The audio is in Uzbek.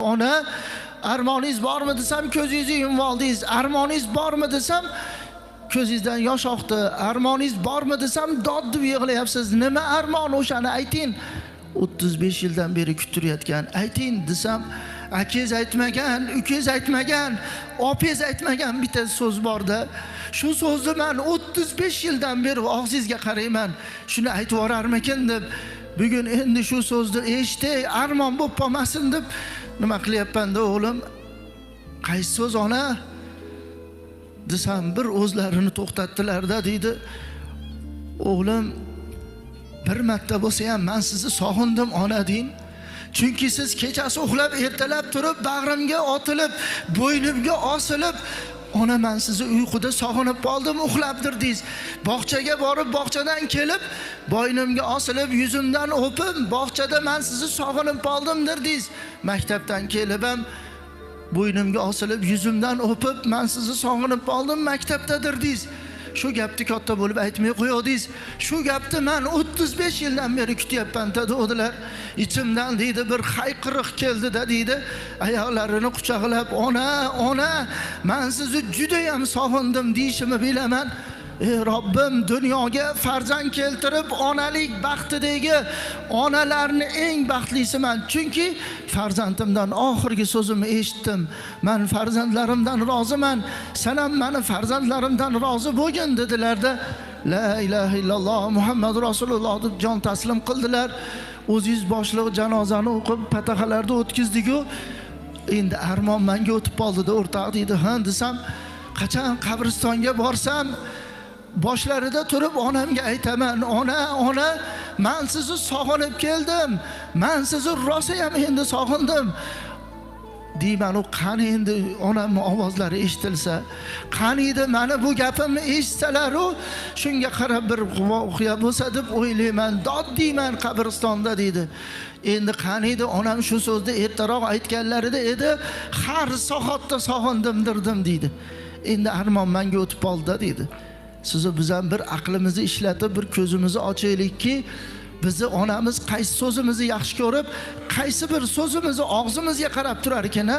Ona armoningiz bormi desam ko'zingizni yumib oldingiz. Armoningiz bormi desam ko'zingizdan yosh oqdi. Armoningiz bormi desam dod deb yig'layapsiz. Nima armon o'shani ayting. 35 yildan beri kutirayotgan. Ayting desam akangiz aytmagan, ukangiz aytmagan, opingiz aytmagan bitta so'z borda. Shu so'zni men 35 yildan beri og'zingizga qarayman. Shuni aytib yorarmikin deb bugun endi shu so'zni eshitay, armon bo'lib qolmasin deb nima qilyapman-da o'g'lim? Qaysi so'z ona? Desam bir o'zlarini to'xtatdilar-da deydi. O'g'lim bir marta bo'lsa ham men sizni sog'indim ona deyin. Chunki siz kechasi uxlab ertalab turib bag'rimga otilib, bo'ynimga osilib, ona men sizni uyquda sog'inib qoldim, uxlabdir deysiz. Bog'chaga borib, bog'chadan kelib, bo'ynimga osilib, yuzimdan o'pib, bog'chada men sizni sog'inib qoldimdir deysiz. Maktabdan kelib ham bo'ynimga osilib, yuzimdan o'pib, men sizni sog'inib qoldim, maktabdadir deysiz. Shu gapni katta bo'lib aytmay qo'yadingiz. Shu gapni men 35 yildan beri kutyapman dedilar. Ichimdan deydi bir hayqiriq keldi-da deydi. Oyoqlarini quchoqlab, "Ona, men sizni juda ham sog'indim" deyishimni bilaman. Ey Robbim, dunyoga farzand keltirib onalik baxtidagi onalarni eng baxtlisiman. Chunki farzandimdan oxirgi so'zimni eshitdim. Men farzandlarimdan roziman. Sen ham meni farzandlarimdan rozi bo'lgin dedilar-da. La ilaha illalloh Muhammad Rasululloh deb jon taslim qildilar. O'zingiz boshliq janozani o'qib patahalarda o'tkizdik-ku. Endi armon menga o'tib qoldi-da o'rtoq deydi. Ha desam, qachon qabristonga borsam boshlarida turib onamga aytaman, ona, men sizni sog'inib keldim. Men sizni rosa ham endi sog'indim. Deyman, u qani endi onamning ovozlari eshitilsa, qani edi meni bu gapimni eshitsalar, u shunga qarab bir voqea bo'lsa deb o'ylayman, dod deyman qabristonda deydi. Endi qani edi onam shu so'zni ertaroq aytganlarida edi, har soatda sog'indimdirdim deydi. Endi armon menga o'tib qoldi deydi. Sizni biz ham bir aqlimizni ishlatib, bir ko'zimizni ochaylikki, bizni onamiz qaysi so'zimizni yaxshi ko'rib, qaysi bir so'zimizni og'zimizga qarab turar ekan-a?